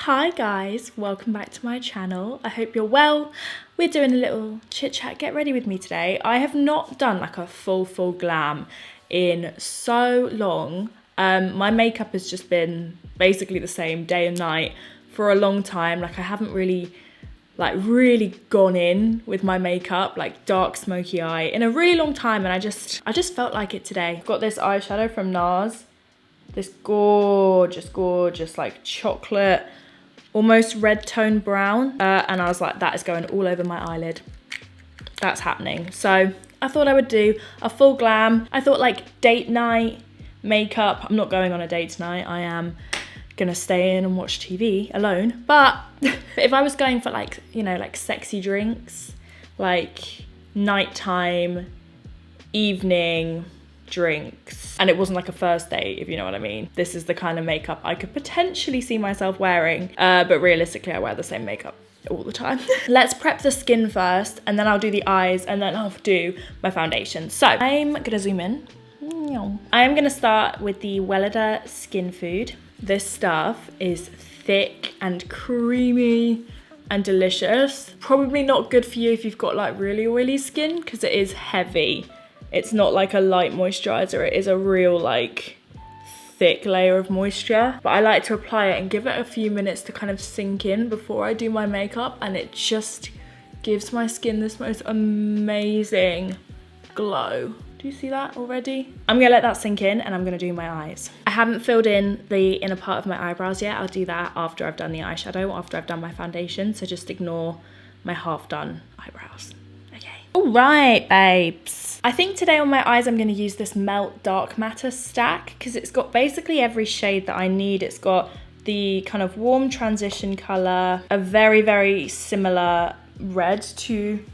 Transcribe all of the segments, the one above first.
Hi guys, welcome back to my channel. I hope you're well. We're doing a little chit chat, get ready with me today. I have not done like a full glam in so long. My makeup has just been basically the same day and night for a long time. Like I haven't really gone in with my makeup, like dark smoky eye in a really long time, and I just felt like it today. I've got this eyeshadow from NARS, this gorgeous like chocolate, almost red tone brown, and I was like, that is going all over my eyelid. That's happening. So I thought I would do a full glam. I thought like date night makeup. I'm not going on a date tonight. I am gonna stay in and watch TV alone. But if I was going for like, you know, like sexy drinks, like nighttime, evening drinks, and it wasn't like a first date, if you know what I mean, this is the kind of makeup I could potentially see myself wearing, but realistically I wear the same makeup all the time. Let's prep the skin first, and then I'll do the eyes, and then I'll do my foundation. So I'm gonna zoom in. I'm gonna start with the Welleda Skin Food. This stuff is thick and creamy and delicious. Probably not good for you if you've got like really oily skin, because it is heavy. It's not like a light moisturizer, it is a real like thick layer of moisture. But I like to apply it and give it a few minutes to kind of sink in before I do my makeup, and it just gives my skin this most amazing glow. Do you see that already? I'm gonna let that sink in and I'm gonna do my eyes. I haven't filled in the inner part of my eyebrows yet. I'll do that after I've done the eyeshadow, after I've done my foundation. So just ignore my half done eyebrows. Okay. All right, babes. I think today on my eyes, I'm gonna use this Melt Dark Matter stack because it's got basically every shade that I need. It's got the kind of warm transition color, a very similar red to,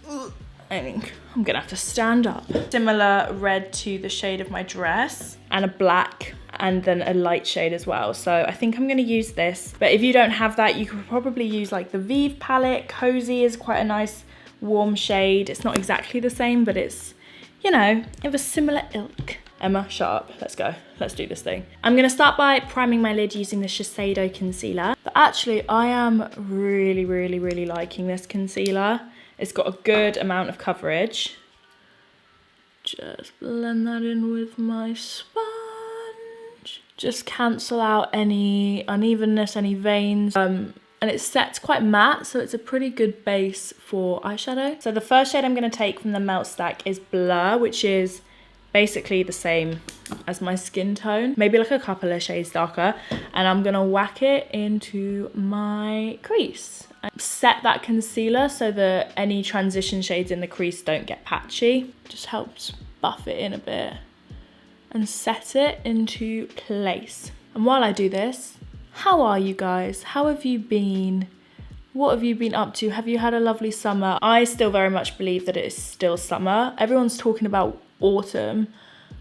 I think I'm gonna have to stand up. Similar red to the shade of my dress, and a black, and then a light shade as well. So I think I'm gonna use this. But if you don't have that, you could probably use like the Vive palette. Cozy is quite a nice warm shade. It's not exactly the same, but it's, you know, of a similar ilk. Emma, shut up. Let's go. Let's do this thing. I'm gonna start by priming my lid using the Shiseido concealer. But actually, I am really liking this concealer. It's got a good amount of coverage. Just blend that in with my sponge. Just cancel out any unevenness, any veins. And it sets quite matte, so it's a pretty good base for eyeshadow. So the first shade I'm gonna take from the Melt stack is Blur, which is basically the same as my skin tone, maybe like a couple of shades darker. And I'm gonna whack it into my crease. Set that concealer so that any transition shades in the crease don't get patchy. Just helps buff it in a bit and set it into place. And while I do this, how are you guys? How have you been? What have you been up to? Have you had a lovely summer? I still very much believe that it is still summer. Everyone's talking about autumn,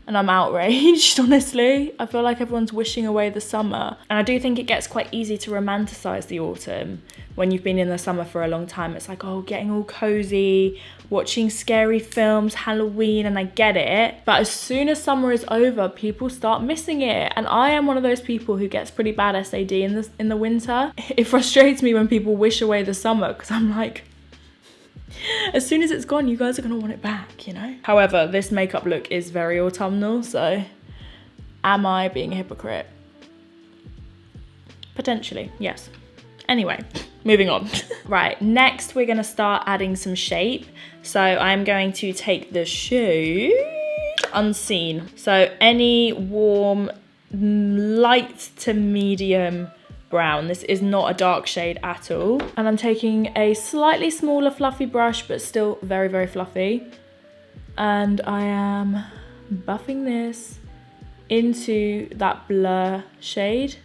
and I'm outraged, honestly. I feel like everyone's wishing away the summer. And I do think it gets quite easy to romanticize the autumn when you've been in the summer for a long time. It's like, oh, getting all cozy, watching scary films, Halloween, and I get it. But as soon as summer is over, people start missing it. And I am one of those people who gets pretty bad SAD in the winter. It frustrates me when people wish away the summer, because I'm like, as soon as it's gone, you guys are gonna want it back, you know? However, this makeup look is very autumnal, so am I being a hypocrite? Potentially, yes. Anyway, moving on. Right, next we're gonna start adding some shape. So I'm going to take the shade Unseen. So any warm, light to medium brown. This is not a dark shade at all. And I'm taking a slightly smaller fluffy brush, but still very fluffy. And I am buffing this into that Blur shade.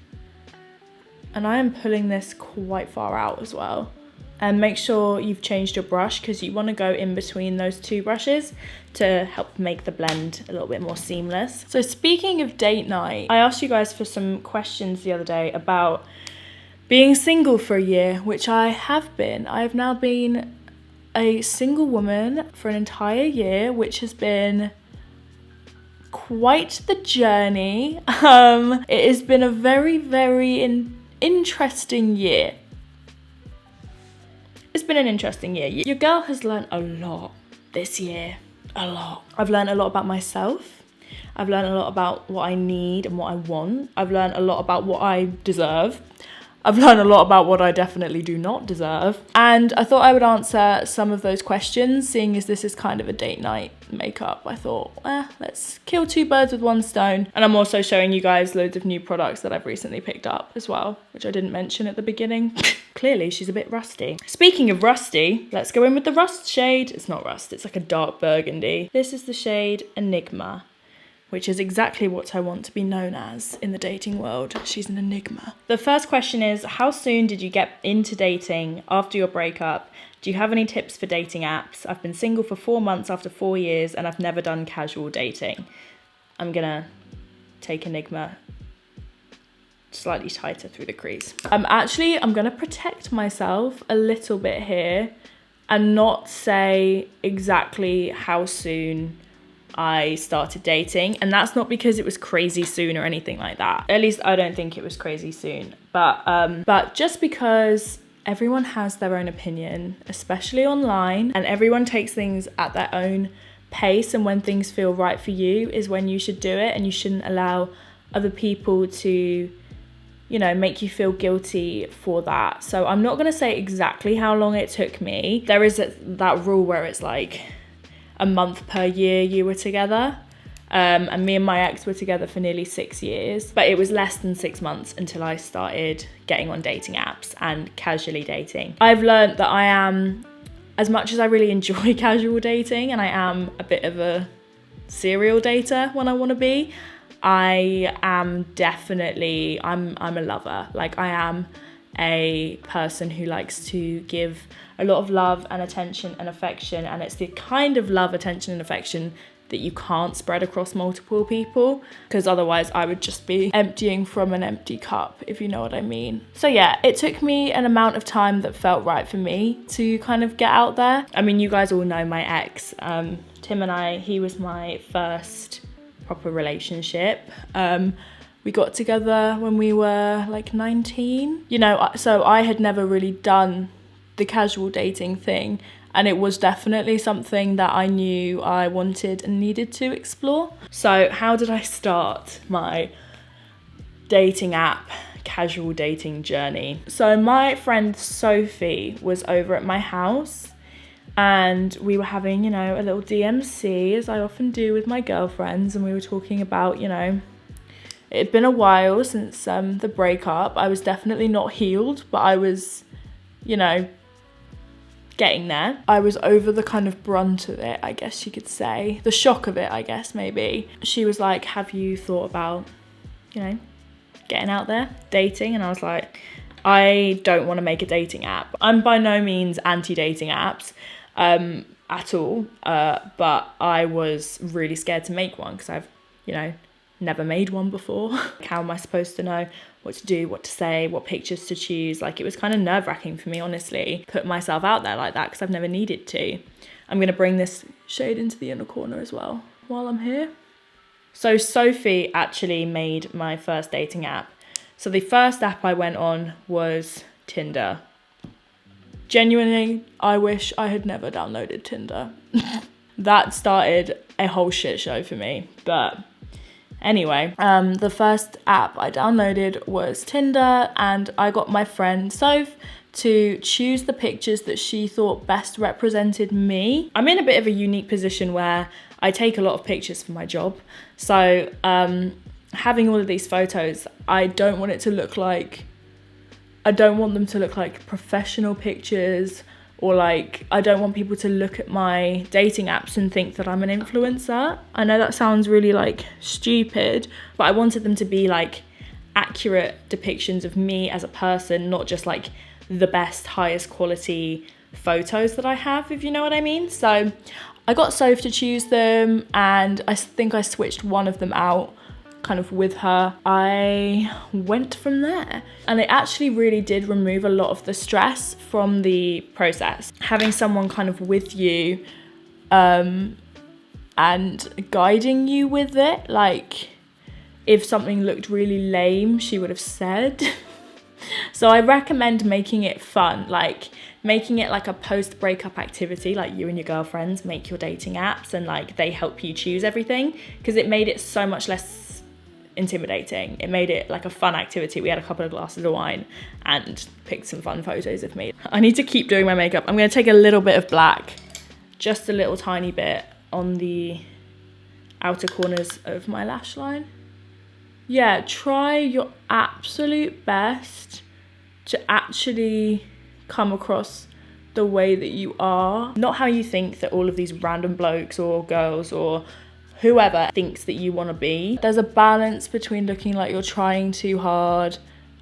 And I am pulling this quite far out as well. And make sure you've changed your brush, because you want to go in between those two brushes to help make the blend a little bit more seamless. So speaking of date night, I asked you guys for some questions the other day about being single for a year, which I have been. I have now been a single woman for an entire year, which has been quite the journey. It has been a very interesting year. It's been an interesting year. Your girl has learned a lot this year, a lot. I've learned a lot about myself. I've learned a lot about what I need and what I want. I've learned a lot about what I deserve. I've learned a lot about what I definitely do not deserve. And I thought I would answer some of those questions, seeing as this is kind of a date night makeup. I thought, let's kill two birds with one stone. And I'm also showing you guys loads of new products that I've recently picked up as well, which I didn't mention at the beginning. Clearly, she's a bit rusty. Speaking of rusty, let's go in with the rust shade. It's not rust, it's like a dark burgundy. This is the shade Enigma, which is exactly what I want to be known as in the dating world. She's an enigma. The first question is, how soon did you get into dating after your breakup? Do you have any tips for dating apps? I've been single for 4 months after 4 years and I've never done casual dating. I'm gonna take Enigma slightly tighter through the crease. I'm gonna protect myself a little bit here and not say exactly how soon I started dating, and that's not because it was crazy soon or anything like that. At least I don't think it was crazy soon, but just because everyone has their own opinion, especially online, and everyone takes things at their own pace, and when things feel right for you is when you should do it, and you shouldn't allow other people to, you know, make you feel guilty for that. So I'm not going to say exactly how long it took me. There is that rule where it's like a month per year you were together, and me and my ex were together for nearly 6 years, but it was less than 6 months until I started getting on dating apps and casually dating. I've learned that I am, as much as I really enjoy casual dating and I am a bit of a serial dater when I want to be, I am definitely, I'm a lover. Like, I am a person who likes to give a lot of love and attention and affection, and it's the kind of love, attention and affection that you can't spread across multiple people, because otherwise I would just be emptying from an empty cup, if you know what I mean. So yeah, it took me an amount of time that felt right for me to kind of get out there. I mean, you guys all know my ex, Tim, and he was my first proper relationship. We got together when we were like 19, you know, so I had never really done the casual dating thing, and it was definitely something that I knew I wanted and needed to explore. So how did I start my dating app casual dating journey? So my friend Sophie was over at my house and we were having, you know, a little DMC, as I often do with my girlfriends, and we were talking about, you know, it had been a while since the breakup. I was definitely not healed, but I was, you know, getting there. I was over the kind of brunt of it, I guess you could say. The shock of it, I guess, maybe. She was like, have you thought about, you know, getting out there, dating? And I was like, I don't want to make a dating app. I'm by no means anti-dating apps at all, but I was really scared to make one because I've, you know, never made one before. How am I supposed to know what to do, what to say, what pictures to choose? Like, it was kind of nerve-wracking for me, honestly, put myself out there like that, because I've never needed to. I'm going to bring this shade into the inner corner as well while I'm here. So Sophie actually made my first dating app. So the first app I went on was Tinder. Genuinely, I wish I had never downloaded Tinder. That started a whole shit show for me, but anyway, the first app I downloaded was Tinder, and I got my friend Soph to choose the pictures that she thought best represented me. I'm in a bit of a unique position where I take a lot of pictures for my job. So having all of these photos, I don't want them to look like professional pictures, or like, I don't want people to look at my dating apps and think that I'm an influencer. I know that sounds really like stupid, but I wanted them to be like accurate depictions of me as a person, not just like the best, highest quality photos that I have, if you know what I mean. So I got Soph to choose them, and I think I switched one of them out kind of with her. I went from there, and it actually really did remove a lot of the stress from the process. Having someone kind of with you and guiding you with it, like if something looked really lame, she would have said. So I recommend making it fun, like making it like a post-breakup activity, like you and your girlfriends make your dating apps and like they help you choose everything, because it made it so much less intimidating. It made it like a fun activity. We had a couple of glasses of wine and picked some fun photos of me. I need to keep doing my makeup. I'm going to take a little bit of black, just a little tiny bit on the outer corners of my lash line. Yeah, try your absolute best to actually come across the way that you are, not how you think that all of these random blokes or girls or whoever thinks that you want to be. There's a balance between looking like you're trying too hard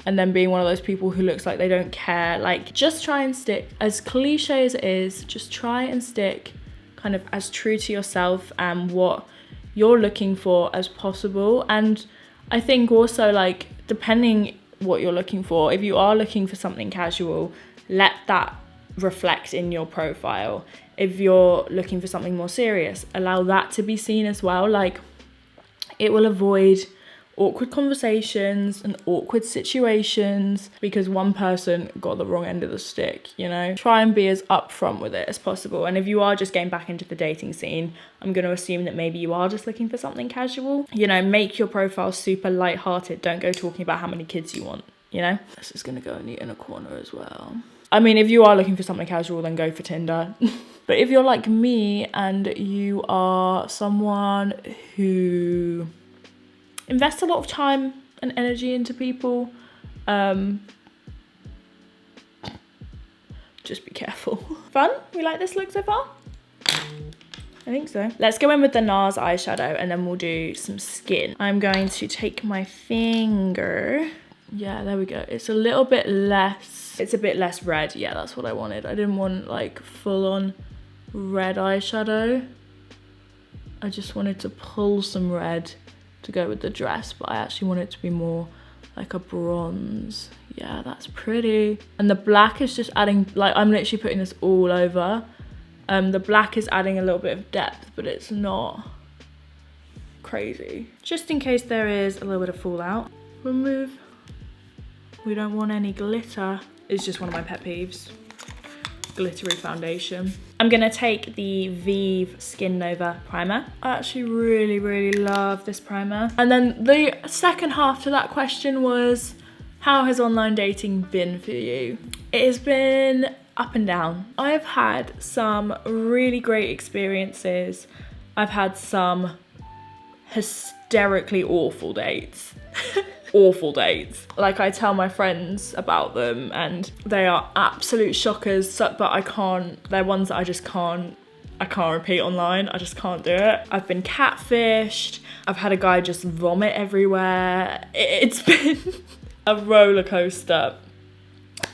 and then being one of those people who looks like they don't care. Like, just try and stick, as cliche as it is, just try and stick kind of as true to yourself and what you're looking for as possible. And I think also, like, depending what you're looking for, if you are looking for something casual, let that reflect in your profile. If you're looking for something more serious, allow that to be seen as well. Like, it will avoid awkward conversations and awkward situations because one person got the wrong end of the stick, you know? Try and be as upfront with it as possible. And if you are just getting back into the dating scene, I'm going to assume that maybe you are just looking for something casual. You know, make your profile super lighthearted. Don't go talking about how many kids you want, you know? This is going to go in the inner corner as well. I mean, if you are looking for something casual, then go for Tinder. But if you're like me and you are someone who invest a lot of time and energy into people, just be careful. Fun? We like this look so far? I think so. Let's go in with the NARS eyeshadow and then we'll do some skin. I'm going to take my finger. Yeah, there we go. It's a little bit less, it's a bit less red. Yeah, that's what I wanted. I didn't want like full on red eyeshadow. I just wanted to pull some red to go with the dress, but I actually want it to be more like a bronze. Yeah, that's pretty. And the black is just adding, like, I'm literally putting this all over. The black is adding a little bit of depth, but it's not crazy. Just in case there is a little bit of fallout, remove. We don't want any glitter. It's just one of my pet peeves. Glittery foundation. I'm gonna take the Vive Skin Nova primer. I actually really, really love this primer. And then the second half to that question was, how has online dating been for you? It has been up and down. I've had some really great experiences. I've had some hysterically awful dates. Awful dates. Like, I tell my friends about them and they are absolute shockers, but they're ones that I can't repeat online. I just can't do it. I've been catfished. I've had a guy just vomit everywhere. It's been a roller coaster.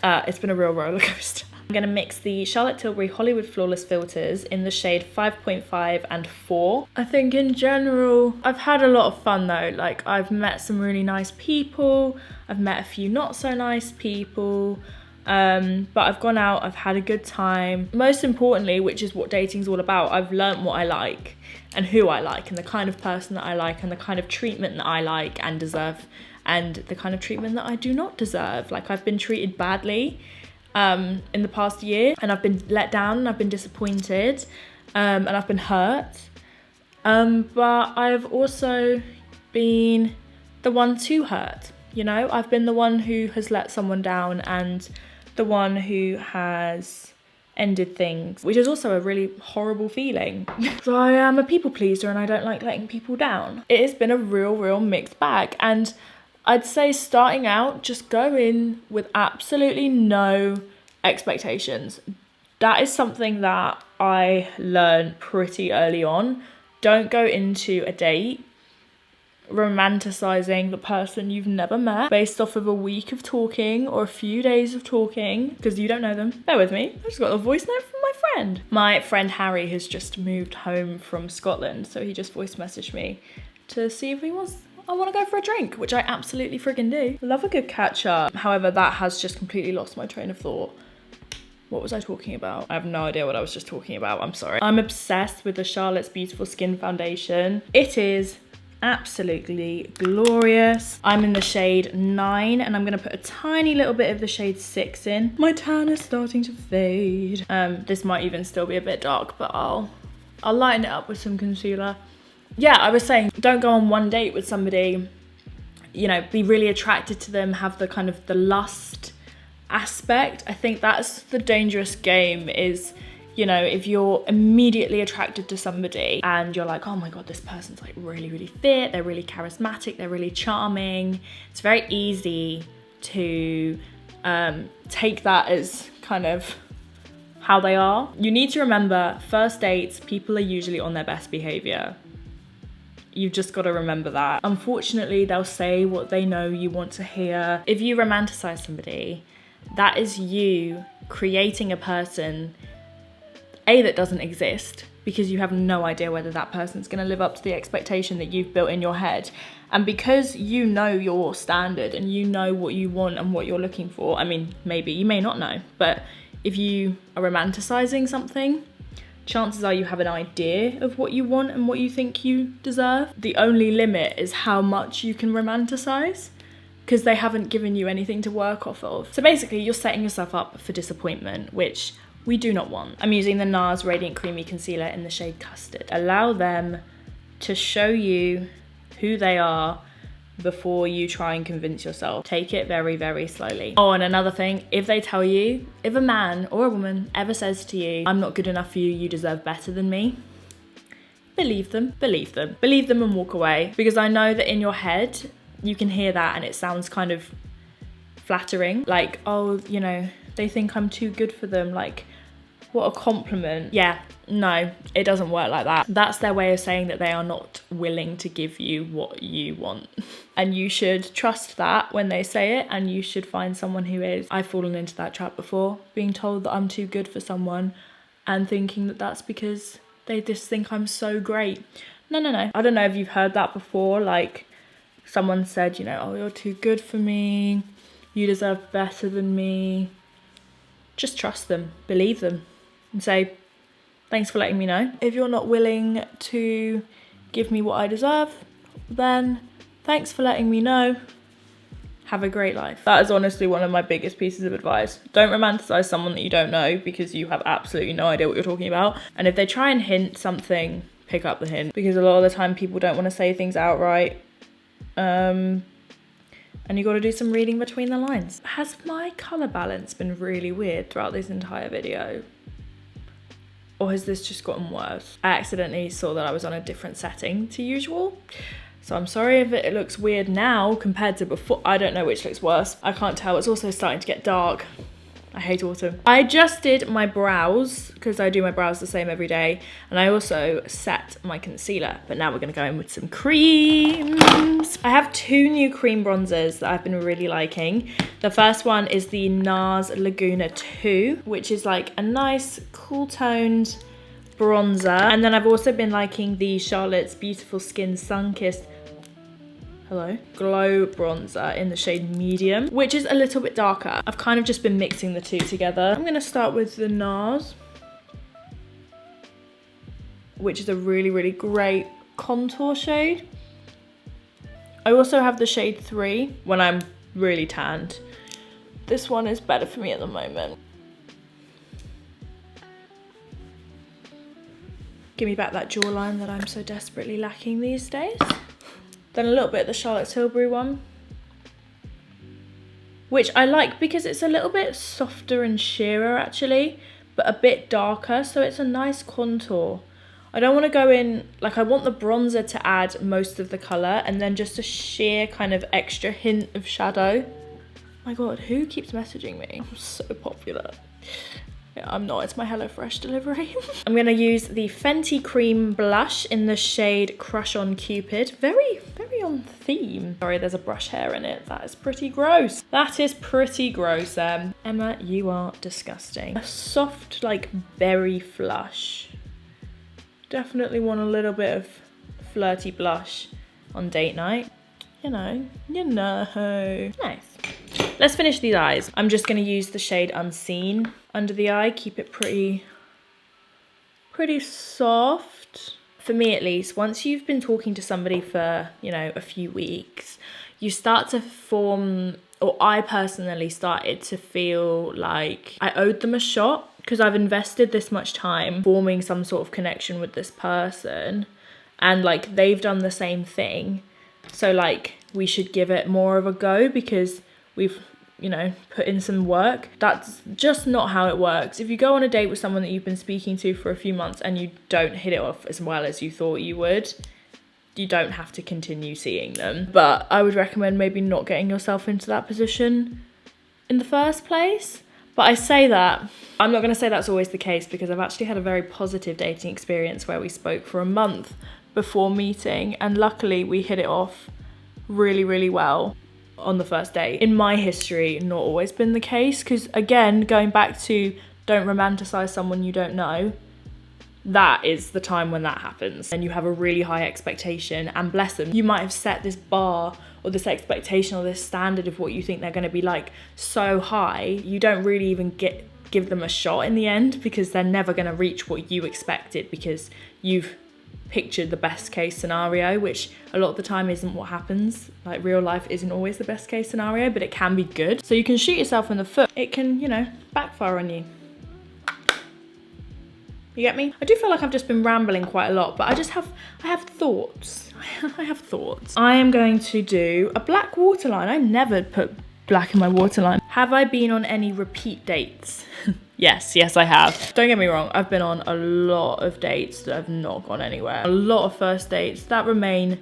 It's been a real roller coaster. I'm gonna mix the Charlotte Tilbury Hollywood Flawless filters in the shade 5.5 and 4. I think in general, I've had a lot of fun though. Like, I've met some really nice people. I've met a few not so nice people. But I've gone out, I've had a good time. Most importantly, which is what dating's all about, I've learnt what I like and who I like and the kind of person that I like and the kind of treatment that I like and deserve and the kind of treatment that I do not deserve. Like, I've been treated badly in the past year and I've been let down and I've been disappointed and I've been hurt. But I've also been the one to hurt, you know? I've been the one who has let someone down and the one who has ended things, which is also a really horrible feeling. So I am a people pleaser and I don't like letting people down. It has been a real mixed bag, and I'd say starting out, just go in with absolutely no expectations. That is something that I learned pretty early on. Don't go into a date romanticizing the person you've never met based off of a week of talking or a few days of talking, because you don't know them. Bear with me, I just got a voice note from my friend. My friend Harry has just moved home from Scotland, so he just voice messaged me to see if I want to go for a drink, which I absolutely friggin' do. Love a good catch up. However, that has just completely lost my train of thought. What was I talking about? I have no idea what I was just talking about, I'm sorry. I'm obsessed with the Charlotte's Beautiful Skin Foundation. It is absolutely glorious. I'm in the shade 9 and I'm gonna put a tiny little bit of the shade 6 in. My tan is starting to fade. This might even still be a bit dark, but I'll lighten it up with some concealer. Yeah, I was saying, don't go on one date with somebody, you know, be really attracted to them, have the kind of the lust aspect. I think that's the dangerous game is, you know, if you're immediately attracted to somebody and you're like, oh my God, this person's like really, really fit, they're really charismatic, they're really charming. It's very easy to take that as kind of how they are. You need to remember, first dates, people are usually on their best behavior. You've just got to remember that. Unfortunately, they'll say what they know you want to hear. If you romanticize somebody, that is you creating a person, A, that doesn't exist, because you have no idea whether that person's going to live up to the expectation that you've built in your head. And because you know your standard and you know what you want and what you're looking for, I mean, maybe, you may not know, but if you are romanticizing something, chances are you have an idea of what you want and what you think you deserve. The only limit is how much you can romanticize, because they haven't given you anything to work off of. So basically, you're setting yourself up for disappointment, which we do not want. I'm using the NARS Radiant Creamy Concealer in the shade Custard. Allow them to show you who they are before you try and convince yourself. Take it very, very slowly. Oh, and another thing, if they tell you, if a man or a woman ever says to you, I'm not good enough for you, you deserve better than me, believe them, believe them. Believe them and walk away. Because I know that in your head, you can hear that and it sounds kind of flattering. Like, oh, you know, they think I'm too good for them. Like, what a compliment. Yeah, no, it doesn't work like that. That's their way of saying that they are not willing to give you what you want. And you should trust that when they say it, and you should find someone who is. I've fallen into that trap before, being told that I'm too good for someone and thinking that that's because they just think I'm so great. No, no, no. I don't know if you've heard that before, like someone said, you know, oh, you're too good for me, you deserve better than me. Just trust them, believe them, and say, thanks for letting me know. If you're not willing to give me what I deserve, then thanks for letting me know. Have a great life. That is honestly one of my biggest pieces of advice. Don't romanticize someone that you don't know, because you have absolutely no idea what you're talking about. And if they try and hint something, pick up the hint, because a lot of the time people don't want to say things outright. And you got to do some reading between the lines. Has my colour balance been really weird throughout this entire video? Or has this just gotten worse? I accidentally saw that I was on a different setting to usual. So I'm sorry if it looks weird now compared to before. I don't know which looks worse. I can't tell. It's also starting to get dark. I hate autumn. I just did my brows, because I do my brows the same every day. And I also set my concealer. But now we're going to go in with some creams. I have two new cream bronzers that I've been really liking. The first one is the NARS Laguna 2, which is like a nice cool toned bronzer. And then I've also been liking the Charlotte's Beautiful Skin Sun-Kissed glow bronzer in the shade Medium, which is a little bit darker. I've kind of just been mixing the two together. I'm gonna start with the NARS, which is a really, really great contour shade. I also have the shade 3 when I'm really tanned. This one is better for me at the moment. Give me back that jawline that I'm so desperately lacking these days. Then a little bit of the Charlotte Tilbury one, which I like because it's a little bit softer and sheerer actually, but a bit darker, so it's a nice contour. I don't want to go in, like I want the bronzer to add most of the colour and then just a sheer kind of extra hint of shadow. My God, who keeps messaging me? I'm so popular. I'm not, it's my HelloFresh delivery. I'm gonna use the Fenty Cream Blush in the shade Crush on Cupid. Very, very on theme. Sorry, there's a brush hair in it. That is pretty gross. That is pretty gross, Emma, you are disgusting. A soft, like, berry flush. Definitely want a little bit of flirty blush on date night. You know. Nice. Let's finish these eyes. I'm just gonna use the shade Unseen under the eye. Keep it pretty soft. for me at least, once you've been talking to somebody for, you know, a few weeks, you start to form, or I personally started to feel like I owed them a shot, because I've invested this much time forming some sort of connection with this person, and like they've done the same thing. So like we should give it more of a go because we've, you know, put in some work. That's just not how it works. If you go on a date with someone that you've been speaking to for a few months and you don't hit it off as well as you thought you would, you don't have to continue seeing them. But I would recommend maybe not getting yourself into that position in the first place. But I say that, I'm not going to say that's always the case, because I've actually had a very positive dating experience where we spoke for a month before meeting, and luckily we hit it off really, really well on the first date. In my history, not always been the case, because again, going back to don't romanticize someone you don't know, that is the time when that happens and you have a really high expectation, and bless them, you might have set this bar or this expectation or this standard of what you think they're going to be like so high, you don't really even give them a shot in the end, because they're never going to reach what you expected, because you've pictured the best case scenario, which a lot of the time isn't what happens. Like real life isn't always the best case scenario, but it can be good. So you can shoot yourself in the foot. It can, you know, backfire on you. You get me? I do feel like I've just been rambling quite a lot, but I have thoughts. I have thoughts. I am going to do a black waterline. I never put black in my waterline. Have I been on any repeat dates? Yes, I have. Don't get me wrong, I've been on a lot of dates that have not gone anywhere. A lot of first dates that remain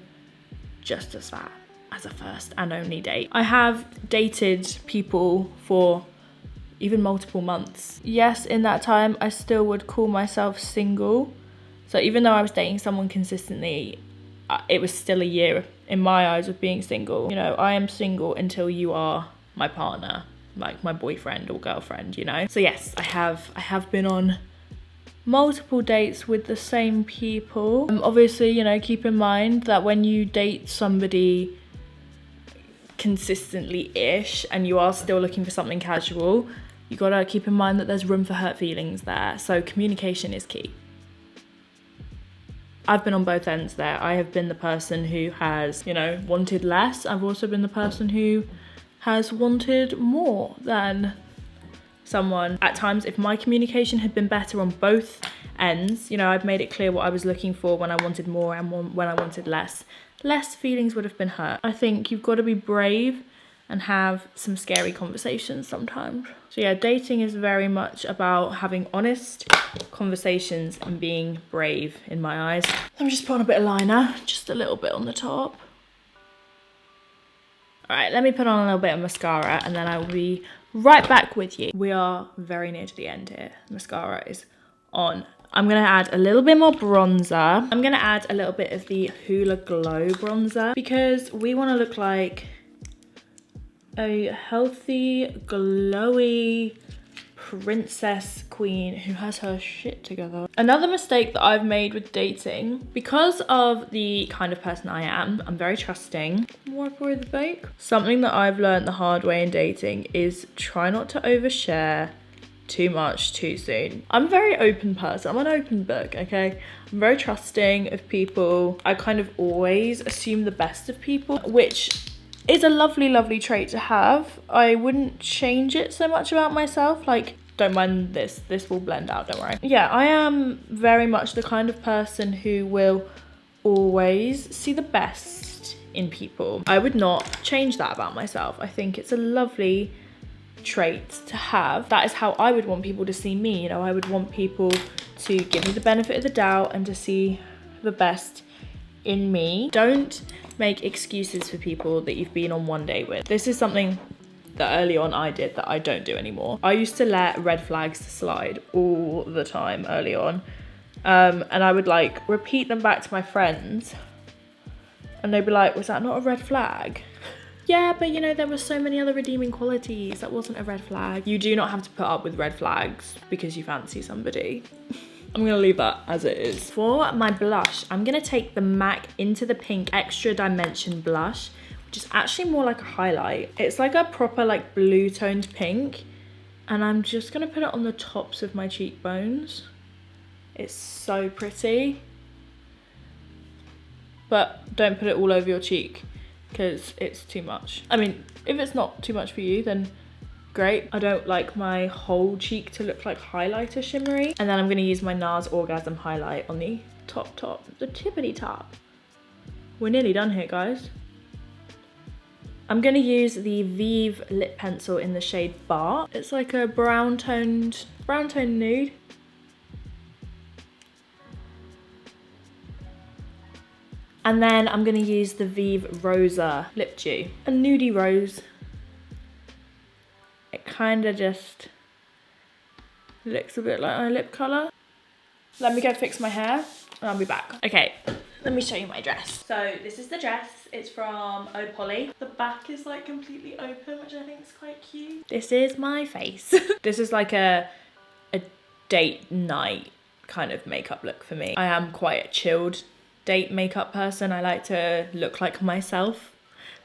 just as that, as a first and only date. I have dated people for even multiple months. Yes, in that time, I still would call myself single. So even though I was dating someone consistently, it was still a year in my eyes of being single. You know, I am single until you are my partner, like my boyfriend or girlfriend, you know? So yes, I have been on multiple dates with the same people. Obviously, you know, keep in mind that when you date somebody consistently-ish and you are still looking for something casual, you gotta keep in mind that there's room for hurt feelings there. So communication is key. I've been on both ends there. I have been the person who has, you know, wanted less. I've also been the person who has wanted more than someone. At times, if my communication had been better on both ends, you know, I've made it clear what I was looking for when I wanted more and when I wanted less feelings would have been hurt. I think you've got to be brave and have some scary conversations sometimes. So yeah, dating is very much about having honest conversations and being brave in my eyes. I'm just putting a bit of liner, just a little bit on the top. All right, let me put on a little bit of mascara and then I will be right back with you. We are very near to the end here. Mascara is on. I'm gonna add a little bit more bronzer. I'm gonna add a little bit of the Hoola Glow bronzer because we wanna look like a healthy, glowy princess queen who has her shit together. Another mistake that I've made with dating, because of the kind of person I am, I'm very trusting. Wipe away the bake. Something that I've learned the hard way in dating is try not to overshare too much too soon. I'm a very open person. I'm an open book, okay? I'm very trusting of people. I kind of always assume the best of people, which is a lovely, lovely trait to have. I wouldn't change it so much about myself. Like, don't mind this. This will blend out, don't worry. Yeah, I am very much the kind of person who will always see the best in people. I would not change that about myself. I think it's a lovely trait to have. That is how I would want people to see me. You know, I would want people to give me the benefit of the doubt and to see the best in me. Don't make excuses for people that you've been on one date with. This is something that early on I did that I don't do anymore. I used to let red flags slide all the time early on. And I would like repeat them back to my friends and they'd be like, was that not a red flag? Yeah, but you know, there were so many other redeeming qualities. That wasn't a red flag. You do not have to put up with red flags because you fancy somebody. I'm gonna leave that as it is. For my blush, I'm gonna take the MAC Into the Pink Extra Dimension blush, which is actually more like a highlight. It's like a proper like blue toned pink. And I'm just gonna put it on the tops of my cheekbones. It's so pretty. but don't put it all over your cheek because it's too much. I mean, if it's not too much for you, then great. I don't like my whole cheek to look like highlighter shimmery. And then I'm gonna use my NARS Orgasm highlight on the top, the tippity top. We're nearly done here, guys. I'm gonna use the Vive lip pencil in the shade Bar. It's like a brown toned nude. And then I'm gonna use the Vive Rosa Lip Dew, a nudie rose. It kind of just looks a bit like my lip colour. Let me go fix my hair and I'll be back. Okay, let me show you my dress. So this is the dress. It's from Opoly. The back is like completely open, which I think is quite cute. This is my face. This is like a date night kind of makeup look for me. I am quite a chilled date makeup person. I like to look like myself.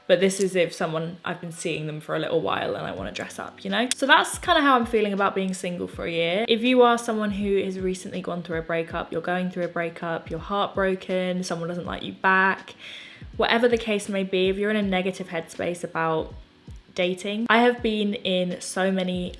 But this is if I've been seeing them for a little while and I want to dress up, you know? So that's kind of how I'm feeling about being single for a year. If you are someone who has recently gone through a breakup, you're going through a breakup, you're heartbroken, someone doesn't like you back, whatever the case may be, if you're in a negative headspace about dating, I have been in so many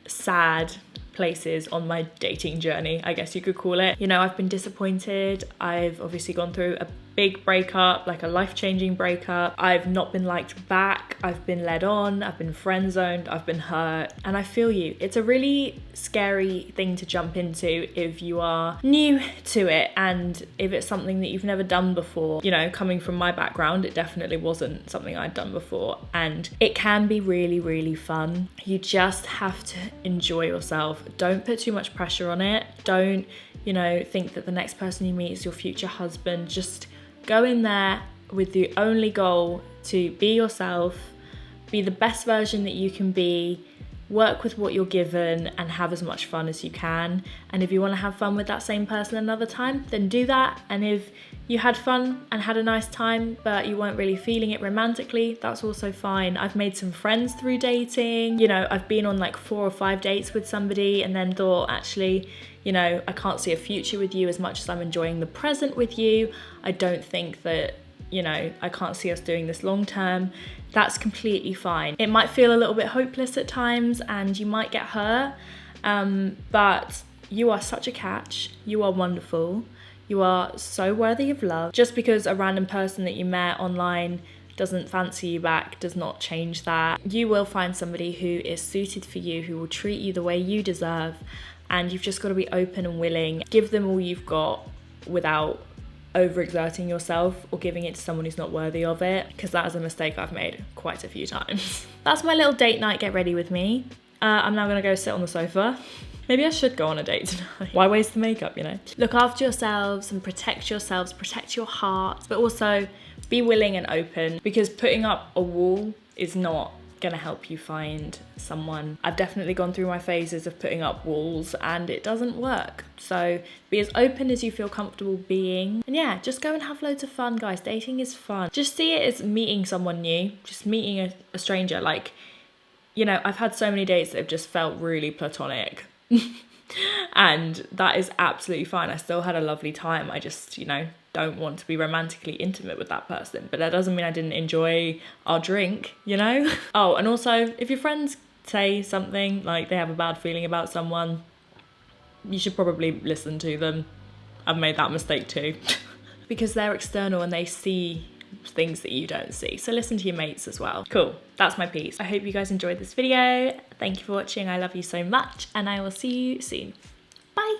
sad places on my dating journey, I guess you could call it. You know, I've been disappointed. I've obviously gone through a big breakup, like a life-changing breakup. I've not been liked back. I've been led on. I've been friend-zoned. I've been hurt. And I feel you. It's a really scary thing to jump into if you are new to it and if it's something that you've never done before. You know, coming from my background, it definitely wasn't something I'd done before. And it can be really, really fun. You just have to enjoy yourself. Don't put too much pressure on it. Don't, you know, think that the next person you meet is your future husband. Just go in there with the only goal to be yourself, be the best version that you can be, work with what you're given and have as much fun as you can. And if you want to have fun with that same person another time, then do that. And if you had fun and had a nice time, but you weren't really feeling it romantically, that's also fine. I've made some friends through dating. You know, I've been on like 4 or 5 dates with somebody and then thought, actually, you know, I can't see a future with you as much as I'm enjoying the present with you. I don't think that, you know, I can't see us doing this long term. That's completely fine. It might feel a little bit hopeless at times and you might get hurt, but you are such a catch. You are wonderful. You are so worthy of love. Just because a random person that you met online doesn't fancy you back does not change that. You will find somebody who is suited for you, who will treat you the way you deserve. And you've just got to be open and willing. Give them all you've got without overexerting yourself or giving it to someone who's not worthy of it, because that is a mistake I've made quite a few times. That's my little date night, get ready with me. I'm now gonna go sit on the sofa. Maybe I should go on a date tonight. Why waste the makeup, you know? Look after yourselves and protect yourselves, protect your heart, but also be willing and open, because putting up a wall is not gonna help you find someone. I've definitely gone through my phases of putting up walls and it doesn't work. So be as open as you feel comfortable being. And yeah, just go and have loads of fun, guys. Dating is fun. Just see it as meeting someone new, just meeting a stranger. Like, you know, I've had so many dates that have just felt really platonic. And that is absolutely fine. I still had a lovely time. I just, you know, don't want to be romantically intimate with that person, but that doesn't mean I didn't enjoy our drink, you know? Oh, and also, if your friends say something like they have a bad feeling about someone, you should probably listen to them. I've made that mistake too. Because they're external and they see things that you don't see. So listen to your mates as well. Cool, that's my piece. I hope you guys enjoyed this video. Thank you for watching. I love you so much and I will see you soon. Bye.